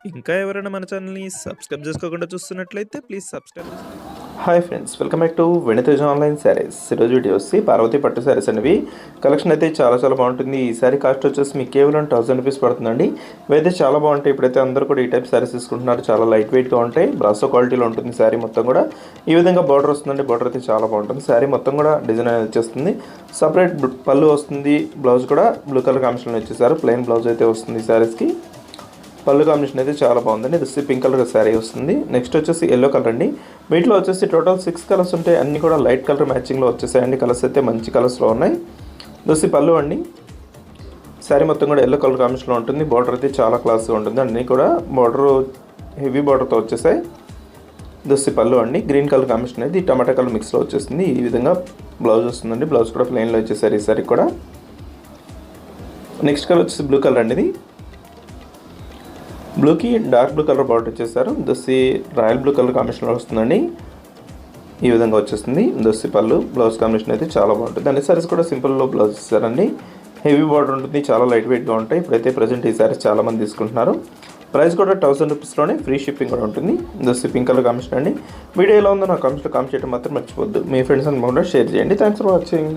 ఇంకా ఎవరైనా మన ఛానల్‌ని సబ్స్క్రైబ్ చేసుకోకుండా చూస్తున్నట్లయితే ప్లీజ్ సబ్స్క్రైబ్ చేసుకోండి. Hi friends, welcome back to Venitheja online sarees. ఈరోజు వీడియో వచ్చి పార్వతి పట్టు శారీస్ అనేవి కలెక్షన్ అయితే చాలా బాగుంటుంది. ఈ శారీ కాస్ట్ వచ్చేసి మీకు కేవలం 1000 రూపీస్ పడుతుందండి. ఇవైతే చాలా బాగుంటాయి. ఇప్పుడైతే అందరూ కూడా ఈ టైప్ శారీస్ తీసుకుంటున్నారు. చాలా లైట్ వెయిట్గా ఉంటాయి. బ్రాసో క్వాలిటీలో ఉంటుంది శారీ మొత్తం కూడా. ఈ విధంగా బార్డర్ వస్తుందండి. బార్డర్ అయితే చాలా బాగుంటుంది. శారీ మొత్తం కూడా డిజైన్ అనేది వచ్చేస్తుంది. సపరేట్ పళ్ళు వస్తుంది. బ్లౌజ్ కూడా బ్లూ కలర్ కాంబినేషన్లో వచ్చేసారు. ప్లెయిన్ బ్లౌజ్ అయితే వస్తుంది ఈ శారీస్కి. పళ్ళు కాంబినేషన్ అయితే చాలా బాగుందండి. ఇది పింక్ కలర్ శారీ వస్తుంది. నెక్స్ట్ వచ్చేసి ఎల్లో కలర్ అండి. వీటిలో వచ్చేసి టోటల్ 6 కలర్స్ ఉంటాయి. అన్ని కూడా లైట్ కలర్ మ్యాచింగ్లో వచ్చేసాయండి. కలర్స్ అయితే మంచి కలర్స్లో ఉన్నాయి. దోసి పళ్ళు అండి. శారీ మొత్తం కూడా ఎల్లో కలర్ కాంబినేషన్లో ఉంటుంది. బార్డర్ అయితే చాలా క్లాస్గా ఉంటుంది. అన్నీ కూడా బార్డర్ హెవీ బార్డర్తో వచ్చేసాయి. దోసి పళ్ళు అండి. గ్రీన్ కలర్ కాంబినేషన్ అయితే టమాటా కలర్ మిక్స్లో వచ్చేస్తుంది. ఈ విధంగా బ్లౌజ్ వస్తుందండి. బ్లౌజ్ కూడా ప్లెయిన్లో వచ్చేసారు ఈ సారీ కూడా. నెక్స్ట్ కలర్ వచ్చేసి బ్లూ కలర్ అండి. ఇది బ్లూకి డార్క్ బ్లూ కలర్ బార్డర్ వచ్చేసారు. దోసి రాయల్ బ్లూ కలర్ కాంబినేషన్లో వస్తుందండి. ఈ విధంగా వచ్చేస్తుంది. దోసి పళ్ళు. బ్లౌజ్ కాంబినేషన్ అయితే చాలా బాగుంటుంది. అన్ని సారీస్ కూడా సింపుల్లో బ్లౌజ్ ఇస్తారండి. హెవీ బార్డర్ ఉంటుంది. చాలా లైట్ వెయిట్గా ఉంటాయి. ఇప్పుడైతే ప్రజెంట్ ఈ సారీస్ చాలామంది తీసుకుంటున్నారు. ప్రైస్ కూడా 1000 రూపీస్లోనే ఫ్రీ షిప్పింగ్ కూడా ఉంటుంది. దోసి పింక్ కలర్ కాంబినేషన్ అండి. వీడియో ఎలా ఉందో నా కామెంట్స్లో కామెంట్ చేయడం మాత్రం మర్చిపోద్దు. మీ ఫ్రెండ్స్ అండ్ కూడా షేర్ చేయండి. Thanks for watching.